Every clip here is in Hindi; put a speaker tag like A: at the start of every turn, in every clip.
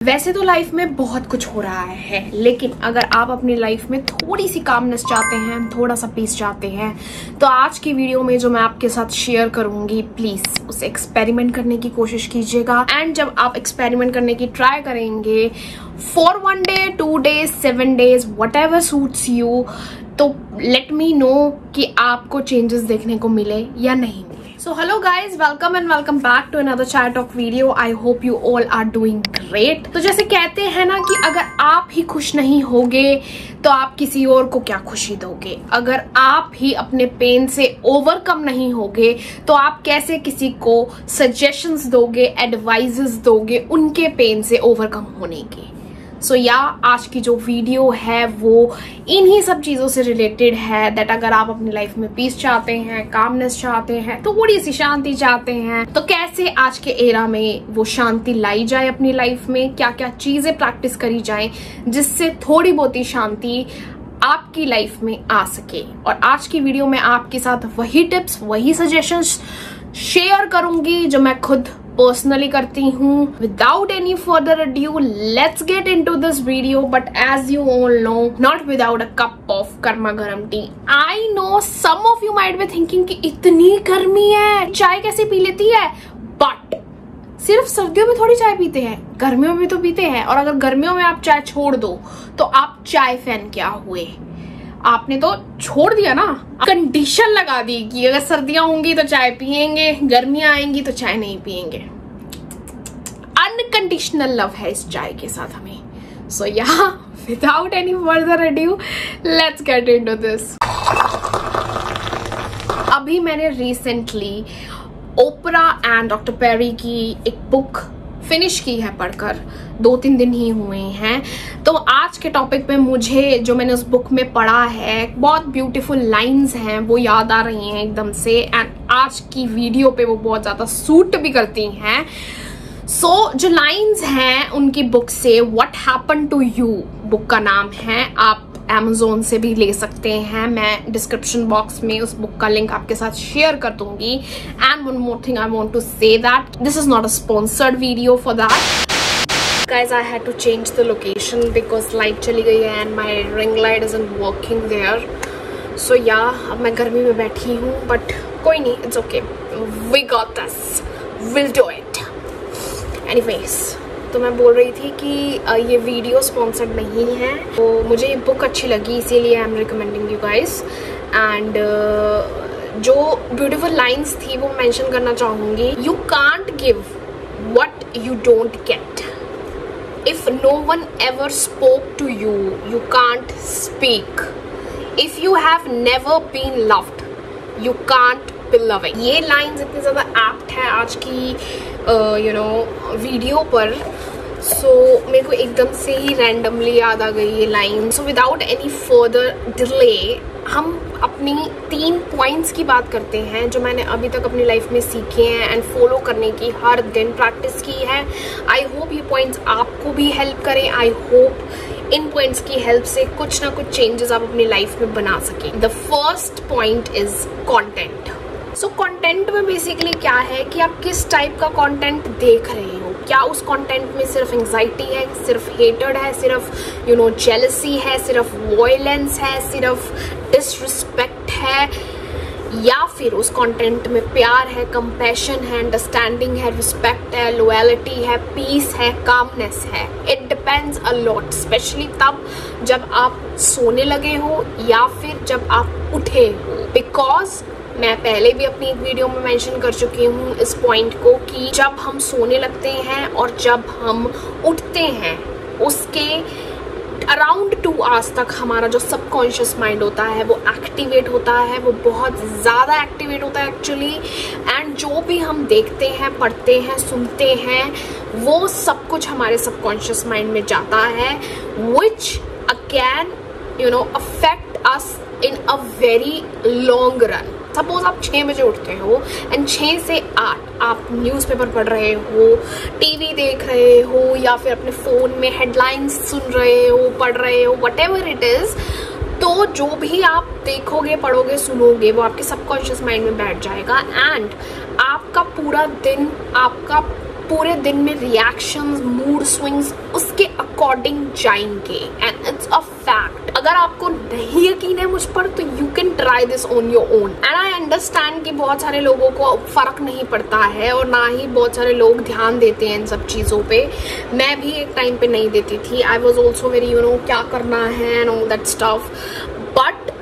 A: वैसे तो लाइफ में बहुत कुछ हो रहा है, लेकिन अगर आप अपनी लाइफ में थोड़ी सी कामनेस चाहते हैं, थोड़ा सा पीस चाहते हैं, तो आज की वीडियो में जो मैं आपके साथ शेयर करूंगी, प्लीज उसे एक्सपेरिमेंट करने की कोशिश कीजिएगा। एंड जब आप एक्सपेरिमेंट करने की ट्राई करेंगे for 1 day, 2 days, 7 days, whatever suits you, तो लेट मी नो कि आपको चेंजेस देखने को मिले या नहीं मिले। So hello guys, welcome and welcome back to another Chai Talk video. I hope you all are doing great. तो जैसे कहते हैं ना कि अगर आप ही खुश नहीं होगे तो आप किसी और को क्या खुशी दोगे। अगर आप ही अपने पेन से ओवरकम नहीं होगे तो आप कैसे किसी को सजेशंस दोगे, एडवाइजेस दोगे उनके पेन से ओवरकम होने के। सो आज की जो वीडियो है वो इन्हीं सब चीजों से रिलेटेड है। दैट अगर आप अपनी लाइफ में पीस चाहते हैं, कामनेस चाहते हैं, थोड़ी सी शांति चाहते हैं, तो कैसे आज के एरा में वो शांति लाई जाए अपनी लाइफ में, क्या क्या चीजें प्रैक्टिस करी जाए जिससे थोड़ी बहुत ही शांति आपकी लाइफ में आ सके। और आज की वीडियो में आपके साथ वही टिप्स, वही सजेशंस शेयर करूंगी जो मैं खुद पर्सनली करती हूँ। Without any further adieu, let's get into this video. But as you all know, not without a cup of गर्मा गर्म tea. I know some of you might be thinking कि इतनी गर्मी है, चाय कैसे पी लेती है। बट सिर्फ सर्दियों में थोड़ी चाय पीते हैं, गर्मियों में तो पीते हैं। और अगर गर्मियों में आप चाय छोड़ दो तो आप चाय फैन क्या हुए। आपने तो छोड़ दिया ना, कंडीशन लगा दी कि अगर सर्दियां होंगी तो चाय पिएंगे, गर्मियां आएंगी तो चाय नहीं पिएंगे। अनकंडीशनल लव है इस चाय के साथ हमें। So without any further adieu, let's get into this. अभी मैंने recently Oprah and doctor Perry की एक बुक फिनिश की है पढ़कर, 2-3 दिन ही हुए हैं। तो आज के टॉपिक पे मुझे जो मैंने उस बुक में पढ़ा है, बहुत ब्यूटीफुल लाइंस हैं वो याद आ रही हैं एकदम से। एंड आज की वीडियो पे वो बहुत ज्यादा सूट भी करती हैं। जो लाइंस हैं उनकी बुक से, what happened to you book का नाम है। आप Amazon से भी ले सकते हैं। मैं डिस्क्रिप्शन बॉक्स में उस बुक का लिंक आपके साथ शेयर कर दूंगी। And one more thing I want to say that this is not a sponsored video for that. Guys, I had to change the location because light चली गई है and my ring light isn't working there. So अब मैं गर्मी में बैठी हूँ, बट कोई नहीं, it's okay. We got this. We'll do it. Anyways, तो मैं बोल रही थी कि ये वीडियो स्पॉन्सर्ड नहीं है। तो मुझे ये बुक अच्छी लगी, इसीलिए I am recommending you guys. And जो ब्यूटीफुल लाइंस थी वो मेंशन करना चाहूंगी। You can't give what you don't get. If no one ever spoke to you, you can't speak. If you have never been loved, you can't be loving. ये लाइंस इतनी ज्यादा एप्ट है आज की वीडियो पर। मेरे को एकदम से ही रैंडमली याद आ गई ये line. Without any further delay हम अपनी 3 पॉइंट्स की बात करते हैं जो मैंने अभी तक अपनी लाइफ में सीखे हैं एंड फॉलो करने की हर दिन प्रैक्टिस की है। आई होप ये पॉइंट्स आपको भी हेल्प करें। आई होप इन पॉइंट्स की हेल्प से कुछ ना कुछ चेंजेस आप अपनी लाइफ में बना सकें। The first point is content. Content में बेसिकली क्या है कि आप किस टाइप का कंटेंट देख रहे हो। क्या उस कंटेंट में सिर्फ एंग्जाइटी है, सिर्फ हेटेड है, सिर्फ जेलसी है, सिर्फ वॉयलेंस है, सिर्फ डिसरिस्पेक्ट है, या फिर उस कंटेंट में प्यार है, कंपैशन है, अंडरस्टैंडिंग है, रिस्पेक्ट है, लॉयल्टी है, पीस है, कामनेस है। It depends a lot, specially तब जब आप सोने लगे हो या फिर जब आप उठे हो। बिकॉज मैं पहले भी अपनी एक वीडियो में मेंशन कर चुकी हूँ इस पॉइंट को कि जब हम सोने लगते हैं और जब हम उठते हैं, उसके अराउंड 2 आवर्स तक हमारा जो सबकॉन्शियस माइंड होता है वो एक्टिवेट होता है। वो बहुत ज़्यादा एक्टिवेट होता है एक्चुअली। एंड जो भी हम देखते हैं, पढ़ते हैं, सुनते हैं, वो सब कुछ हमारे सबकॉन्शियस माइंड में जाता है, which can affect us in a very long run. Suppose आप 6 बजे उठते हो एंड 6 से 8 आप न्यूज़पेपर पढ़ रहे हो, टीवी देख रहे हो, या फिर अपने फ़ोन में हेडलाइंस सुन रहे हो, पढ़ रहे हो, व्हाटएवर इट इज़। तो जो भी आप देखोगे, पढ़ोगे, सुनोगे, वो आपके सबकॉन्शियस माइंड में बैठ जाएगा। एंड आपका पूरा दिन, आपका पूरे दिन में रिएक्शंस, मूड स्विंग्स उसके अकॉर्डिंग जाएंगे एंड इट्स अ फैक्ट। अगर आपको नहीं यकीन है मुझ पर तो you can try this on your own. And I understand कि बहुत सारे लोगों को फर्क नहीं पड़ता है और ना ही बहुत सारे लोग ध्यान देते हैं इन सब चीज़ों पे। मैं भी एक टाइम पे नहीं देती थी। आई वॉज ऑल्सो वेरी क्या करना है and all that stuff. But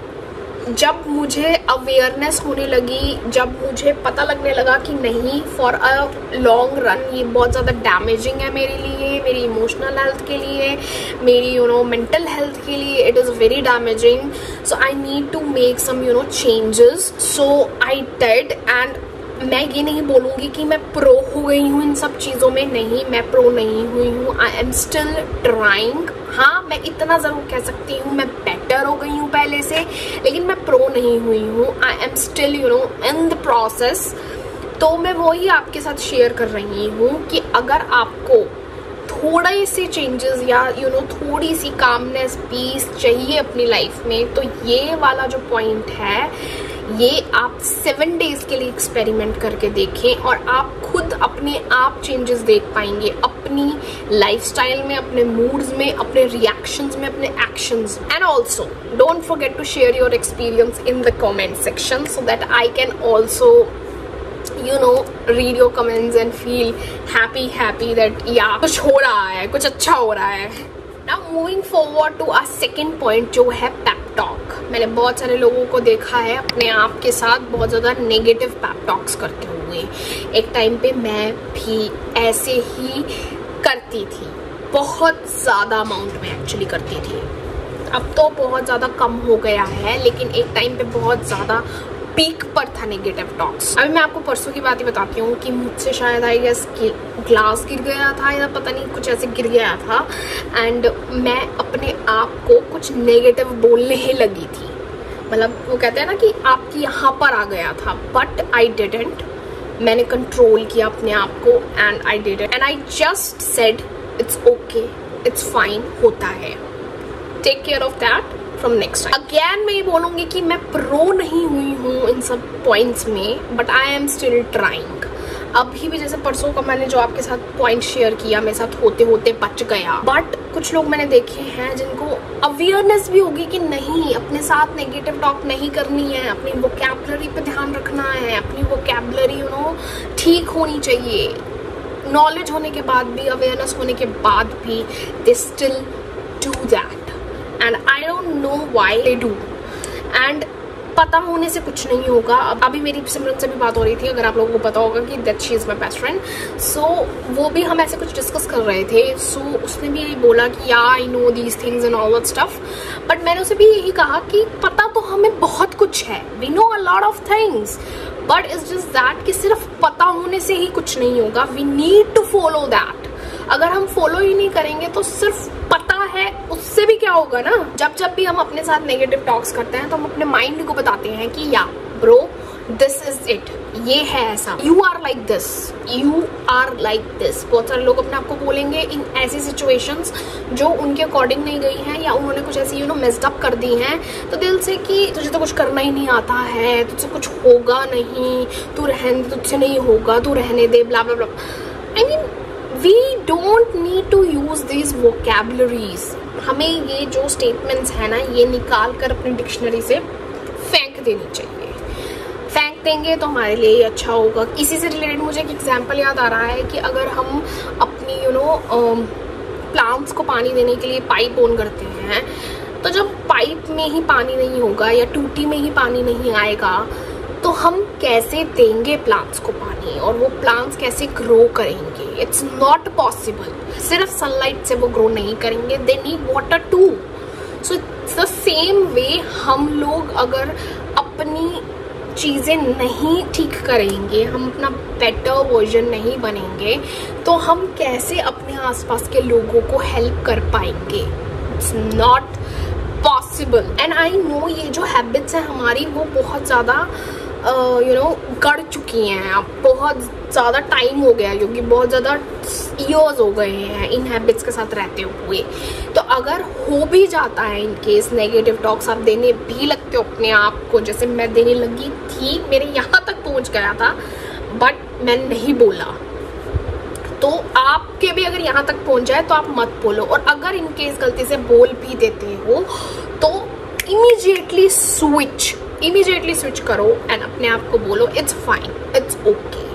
A: जब मुझे अवेयरनेस होने लगी, जब मुझे पता लगने लगा कि नहीं, फॉर अ लॉन्ग रन ये बहुत ज़्यादा डैमेजिंग है मेरे लिए, मेरी इमोशनल हेल्थ के लिए, मेरी मेंटल हेल्थ के लिए, it is very damaging. So I need to make some changes. So I did. And मैं ये नहीं बोलूँगी कि मैं प्रो हो गई हूँ इन सब चीज़ों में, नहीं, मैं प्रो नहीं हुई हूँ। I am still trying. हाँ, मैं इतना ज़रूर कह सकती हूँ मैं बेटर हो गई हूँ पहले से, लेकिन मैं प्रो नहीं हुई हूँ। I am still in the process. तो मैं वही आपके साथ शेयर कर रही हूँ कि अगर आपको थोड़े से चेंजेस या थोड़ी सी कामनेस, पीस चाहिए अपनी लाइफ में, तो ये वाला जो पॉइंट है ये आप 7 डेज के लिए एक्सपेरिमेंट करके देखें और आप खुद अपने आप चेंजेस देख पाएंगे अपनी लाइफस्टाइल में, अपने मूड्स में, अपने रिएक्शंस में, अपने actions. And also don't forget to share your experience in the comment section so that I can also read your comments and feel happy that yeah, कुछ हो रहा है, कुछ अच्छा हो रहा है। Now moving forward to our second point जो है pep talk। मैंने बहुत सारे लोगों को देखा है अपने आप के साथ बहुत ज़्यादा नेगेटिव pep talks करते हुए। एक टाइम पे मैं भी ऐसे ही करती थी, बहुत ज़्यादा अमाउंट में एक्चुअली करती थी। अब तो बहुत ज़्यादा कम हो गया है, लेकिन एक टाइम पे बहुत ज़्यादा पीक पर था नेगेटिव टॉक्स। अभी मैं आपको परसों की बात ही बताती हूँ कि मुझसे शायद आई गेस ग्लास गिर गया था या पता नहीं कुछ ऐसे गिर गया था एंड मैं अपने आप को कुछ नेगेटिव बोलने ही लगी थी। मतलब वो कहते हैं ना कि आपकी यहाँ पर आ गया था, बट आई डिडंट। मैंने कंट्रोल किया अपने आप को and I did it and I just said it's okay, it's fine, होता है, take care of that from next time. Again मैं ये बोलूँगी कि मैं प्रो नहीं हुई हूँ इन सब पॉइंट्स में, but I am still trying. अभी भी जैसे परसों का मैंने जो आपके साथ पॉइंट शेयर किया, मेरे साथ होते होते बच गया। बट कुछ लोग मैंने देखे हैं जिनको अवेयरनेस भी होगी कि नहीं, अपने साथ नेगेटिव टॉक नहीं करनी है, अपनी वोकैबुलरी पे ध्यान रखना है, अपनी वोकैबुलरी ठीक होनी चाहिए। नॉलेज होने के बाद भी, अवेयरनेस होने के बाद भी they still do that and I don't know why they do। and पता होने से कुछ नहीं होगा। अभी मेरी सिमरन से भी बात हो रही थी, अगर आप लोगों को पता होगा कि that she is my best friend. So वो भी हम ऐसे कुछ डिस्कस कर रहे थे। सो उसने भी यही बोला कि या I know these things and all that stuff, but मैंने उसे भी यही कहा कि पता तो हमें बहुत कुछ है, we know a lot of things, but it's just that कि सिर्फ पता होने से ही कुछ नहीं होगा, we need to follow that. अगर हम फॉलो ही नहीं करेंगे तो सिर्फ पता है, उससे भी क्या होगा ना। जब जब भी हम अपने साथ नेगेटिव टॉक्स करते हैं तो हम अपने माइंड को बताते हैं कि या ब्रो दिस इज इट, ये है ऐसा, you are like this, you are like this. बहुत सारे लोग अपने आप को बोलेंगे इन ऐसी सिचुएशंस जो उनके अकॉर्डिंग नहीं गई हैं या उन्होंने कुछ ऐसी मेस्ड अप कर दी हैं, तो दिल से कि तुझे तो कुछ करना ही नहीं आता है, तुझसे कुछ होगा नहीं, तू रहने, तुझसे नहीं होगा, तू रहने दे, blah blah blah. I mean we don't need to use these vocabularies। हमें ये जो स्टेटमेंट्स है ना, ये निकाल कर अपनी डिक्शनरी से फेंक देनी चाहिए। फेंक देंगे तो हमारे लिए ही अच्छा होगा। इसी से रिलेटेड मुझे एक एग्जांपल याद आ रहा है कि अगर हम अपनी प्लांट्स को पानी देने के लिए पाइप ऑन करते हैं, तो जब पाइप में ही पानी नहीं होगा या टूटी में ही पानी नहीं आएगा, तो हम कैसे देंगे प्लांट्स को पानी और वो प्लांट्स कैसे ग्रो करेंगे? It's not possible. सिर्फ सनलाइट से वो ग्रो नहीं करेंगे, they need water too. So it's the same way, हम लोग अगर अपनी चीज़ें नहीं ठीक करेंगे, हम अपना बेटर वर्जन नहीं बनेंगे, तो हम कैसे अपने आसपास के लोगों को हेल्प कर पाएंगे? It's not possible. And I know ये जो हैबिट्स हैं हमारी, वो बहुत ज़्यादा गढ़ चुकी हैं। अब बहुत ज़्यादा टाइम हो गया, क्योंकि बहुत ज़्यादा ईयर्स हो गए हैं इन हैबिट्स के साथ रहते हुए। तो अगर हो भी जाता है इन केस नेगेटिव टॉक्स आप देने भी लगते हो अपने आप को, जैसे मैं देने लगी थी, मेरे यहाँ तक पहुँच गया था, बट मैं नहीं बोला, तो आपके भी अगर यहाँ तक पहुँच जाए तो आप मत बोलो, और अगर इन केस गलती से बोल भी देते हो तो इमीडिएटली स्विच करो एंड अपने आप को बोलो इट्स फाइन, इट्स ओके,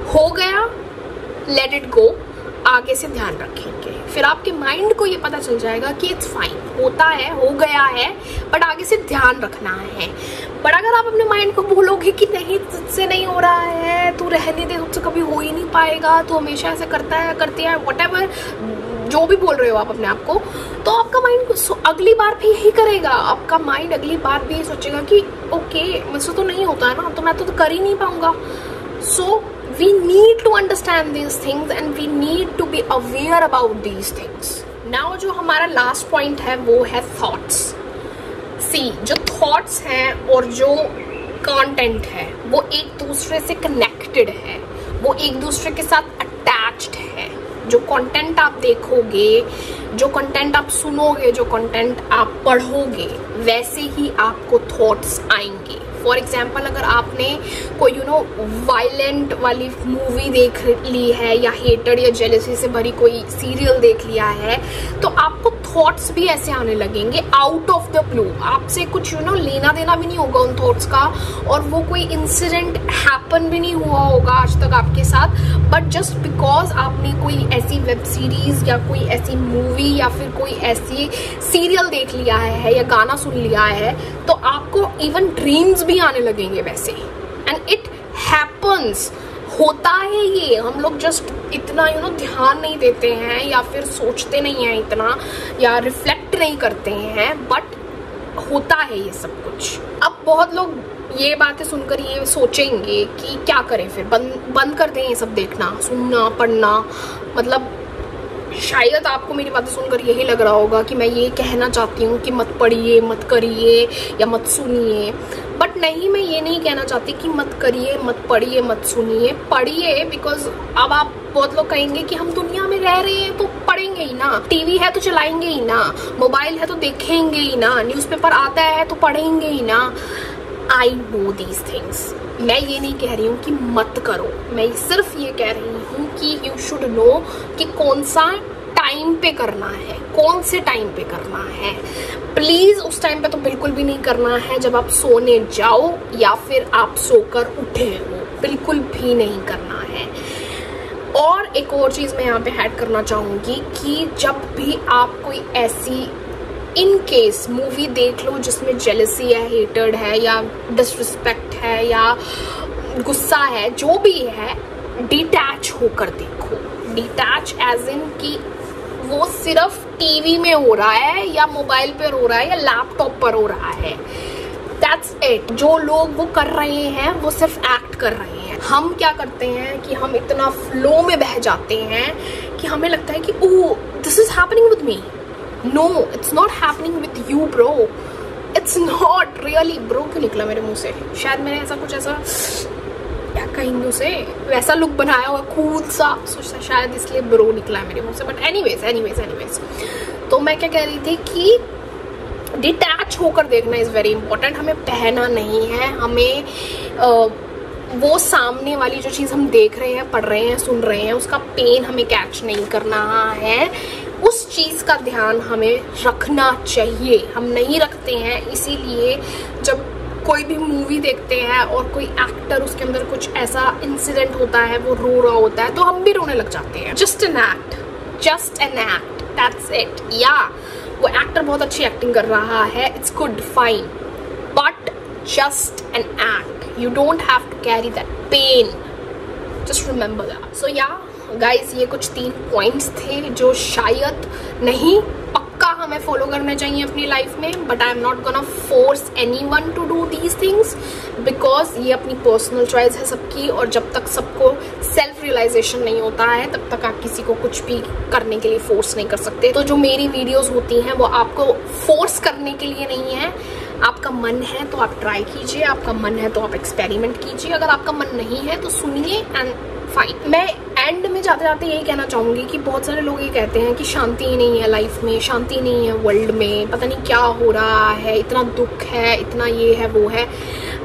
A: हो गया, लेट इट गो, आगे से ध्यान रखेंगे। फिर आपके माइंड को ये पता चल जाएगा कि इट्स फाइन, होता है, हो गया है, बट आगे से ध्यान रखना है। बट अगर आप अपने माइंड को बोलोगे कि नहीं तुझसे नहीं हो रहा है, तू रहने दे, तुझसे कभी हो ही नहीं पाएगा, तू हमेशा ऐसे करता है, करती है, व्हाटएवर जो भी बोल रहे हो आप अपने आप को, तो आपका माइंड अगली बार भी यही करेगा। आपका माइंड अगली बार भी यही सोचेगा कि ओके मुझसे तो नहीं होता है ना, तो मैं तो कर ही नहीं पाऊंगा। सो we need to understand these things and we need to be aware about these things. Now जो हमारा last point है वो है thoughts. See, जो thoughts हैं और जो content है वो एक दूसरे से connected है, वो एक दूसरे के साथ attached है। जो कंटेंट आप देखोगे, जो कंटेंट आप सुनोगे, जो कंटेंट आप पढ़ोगे, वैसे ही आपको थॉट्स आएंगे। फॉर एग्जाम्पल अगर आपने कोई वायलेंट वाली मूवी देख ली है या हेटेड या जेलसी से भरी कोई सीरियल देख लिया है, तो आपको थॉट्स भी ऐसे आने लगेंगे आउट ऑफ द ब्लू। आपसे कुछ लेना देना भी नहीं होगा उन थॉट्स का, और वो कोई इंसिडेंट हैपन भी नहीं हुआ होगा आज तक आपके साथ, बट जस्ट बिकॉज आपने कोई ऐसी वेब सीरीज या कोई ऐसी मूवी या फिर कोई ऐसी सीरियल देख लिया है या गाना सुन लिया है, तो आपको इवन ड्रीम्स भी आने लगेंगे वैसे। एंड इट हैपन्स, होता है ये, हम लोग जस्ट इतना ध्यान नहीं देते हैं या फिर सोचते नहीं हैं इतना या रिफ्लेक्ट नहीं करते हैं, बट होता है ये सब कुछ। अब बहुत लोग ये बातें सुनकर ये सोचेंगे कि क्या करें फिर, बंद कर दें ये सब देखना, सुनना, पढ़ना। मतलब शायद आपको मेरी बातें सुनकर यही लग रहा होगा कि मैं ये कहना चाहती हूँ कि मत पढ़िए, मत करिए या मत सुनिए, बट नहीं, मैं ये नहीं कहना चाहती कि मत करिए, मत पढ़िए, मत सुनिए। पढ़िए, बिकॉज अब आप बहुत लोग कहेंगे कि हम दुनिया में रह रहे हैं तो पढ़ेंगे ही ना, टीवी है तो चलाएंगे ही ना, मोबाइल है तो देखेंगे ही ना, न्यूज़पेपर आता है तो पढ़ेंगे ही ना। आई नो दीज थिंग्स, मैं ये नहीं कह रही हूँ कि मत करो, मैं सिर्फ ये कह रही हूँ कि यू शुड नो कि कौन सा टाइम पे करना है, कौन से टाइम पे करना है। प्लीज उस टाइम पे तो बिल्कुल भी नहीं करना है जब आप सोने जाओ या फिर आप सोकर उठे हो, बिल्कुल भी नहीं करना है। और एक और चीज मैं यहाँ पे ऐड करना चाहूंगी कि जब भी आप कोई ऐसी इन केस मूवी देख लो जिसमें जेलसी है, हेटेड है या डिसरिस्पेक्ट है या गुस्सा है, जो भी है, डिटैच होकर देखो। डिटैच एज इन कि वो सिर्फ टीवी में हो रहा है या मोबाइल पर हो रहा है या लैपटॉप पर हो रहा है, दैट्स इट। जो लोग वो कर रहे हैं वो सिर्फ एक्ट कर रहे हैं। हम क्या करते हैं कि हम इतना फ्लो में बह जाते हैं कि हमें लगता है कि oh this is happening with me. No, it's not happening with you, bro. It's not really, bro. क्यों निकला मेरे मुंह से? शायद मैंने ऐसा कुछ ऐसा क्या कहीं से वैसा लुक बनाया हुआ कूल सा, सोचता शायद इसलिए ब्रो निकला है मेरे मुंह से। बट एनीवेज तो मैं क्या कह रही थी कि डिटैच होकर देखना इज वेरी इंपॉर्टेंट। हमें बहना नहीं है, हमें वो सामने वाली जो चीज़ हम देख रहे हैं, पढ़ रहे हैं, सुन रहे हैं, उसका पेन हमें कैच नहीं करना है। उस चीज़ का ध्यान हमें रखना चाहिए, हम नहीं रखते हैं। इसीलिए जब कोई भी मूवी देखते हैं और कोई एक्टर उसके अंदर कुछ ऐसा इंसिडेंट होता है, वो रो रहा होता है, तो हम भी रोने लग जाते हैं। Just an act, that's it. या वो एक्टर बहुत अच्छी एक्टिंग कर रहा है, it's good, fine, but just an act, you don't have to carry that pain, just remember that. So yeah guys, ये कुछ 3 पॉइंट्स थे जो शायद नहीं, पक्का हमें फॉलो करने चाहिए अपनी लाइफ में, but I am not gonna force anyone to do these things, because ये अपनी पर्सनल चॉइस है सबकी, और जब तक सबको सेल्फ रियलाइजेशन नहीं होता है तब तक आप किसी को कुछ भी करने के लिए फोर्स नहीं कर सकते। तो जो मेरी वीडियोस होती हैं वो आपको फोर्स करने के लिए नहीं है। आपका मन है तो आप ट्राई कीजिए, आपका मन है तो आप एक्सपेरिमेंट कीजिए, अगर आपका मन नहीं है तो सुनिए एंड फाइन। मैं एंड में जाते जाते यही कहना चाहूँगी कि बहुत सारे लोग ये कहते हैं कि शांति ही नहीं है लाइफ में, शांति नहीं है वर्ल्ड में, पता नहीं क्या हो रहा है, इतना दुख है, इतना ये है वो है,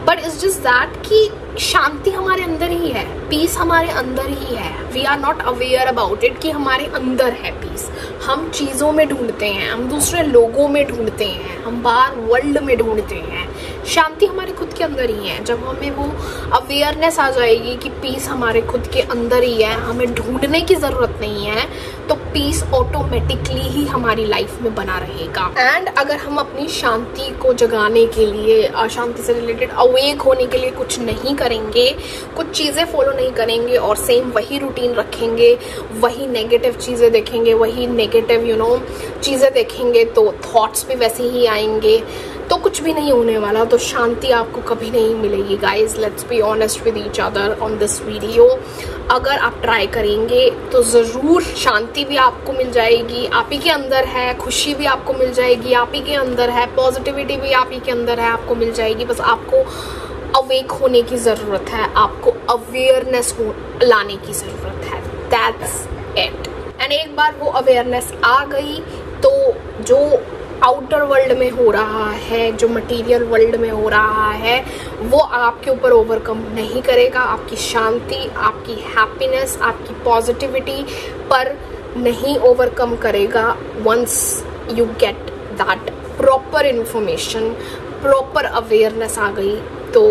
A: बट इट्स जस्ट दैट कि शांति हमारे अंदर ही है, पीस हमारे अंदर ही है। We are not aware about it कि हमारे अंदर है पीस। हम चीज़ों में ढूंढते हैं, हम दूसरे लोगों में ढूंढते हैं, हम बाहर वर्ल्ड में ढूंढते हैं। शांति हमारे खुद के अंदर ही है। जब हमें वो अवेयरनेस आ जाएगी कि पीस हमारे खुद के अंदर ही है, हमें ढूंढने की ज़रूरत नहीं है, तो पीस ऑटोमेटिकली ही हमारी लाइफ में बना रहेगा। एंड अगर हम अपनी शांति को जगाने के लिए, अशांति से रिलेटेड अवेक होने के लिए कुछ नहीं करेंगे, कुछ चीज़ें फॉलो नहीं करेंगे और सेम वही रूटीन रखेंगे, वही नेगेटिव चीज़ें देखेंगे, वही नेगेटिव चीज़ें देखेंगे, तो थॉट्स भी वैसे ही आएंगे, तो कुछ भी नहीं होने वाला। तो शांति आपको कभी नहीं मिलेगी guys. Let's be honest with each other on this video. अगर आप ट्राई करेंगे तो ज़रूर शांति भी आपको मिल जाएगी, आप ही के अंदर है। खुशी भी आपको मिल जाएगी, आप ही के अंदर है। पॉजिटिविटी भी आप ही के अंदर है, आपको मिल जाएगी। बस आपको अवेक होने की ज़रूरत है, आपको अवेयरनेस लाने की ज़रूरत है। That's it. एंड एक बार वो अवेयरनेस आ गई तो जो आउटर वर्ल्ड में हो रहा है, जो मटेरियल वर्ल्ड में हो रहा है, वो आपके ऊपर ओवरकम नहीं करेगा। आपकी शांति, आपकी हैप्पीनेस, आपकी पॉजिटिविटी पर नहीं ओवरकम करेगा। Once you get that proper information, proper awareness आ गई तो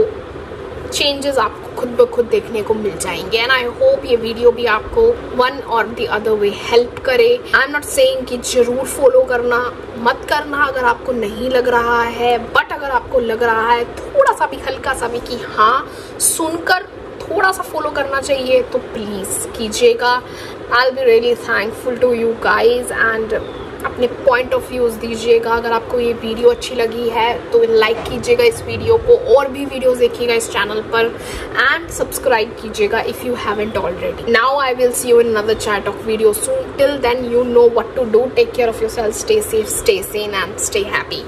A: चेंजेस आपको खुद ब खुद देखने को मिल जाएंगे। एंड आई होप ये वीडियो भी आपको वन और द अदर वे हेल्प करे। आई एम नॉट सेइंग कि जरूर फॉलो करना, मत करना अगर आपको नहीं लग रहा है, बट अगर आपको लग रहा है थोड़ा सा भी, हल्का सा भी कि हाँ सुनकर थोड़ा सा फॉलो करना चाहिए, तो प्लीज़ कीजिएगा। I will be really thankful to you guys. And अपने पॉइंट ऑफ व्यूज दीजिएगा। अगर आपको ये वीडियो अच्छी लगी है तो लाइक कीजिएगा इस वीडियो को, और भी वीडियोस देखिएगा इस चैनल पर, एंड सब्सक्राइब कीजिएगा if you haven't already. Now I will see you in another chat of video soon. Till then you know what to do. Take care of yourself, stay safe, stay sane and stay happy.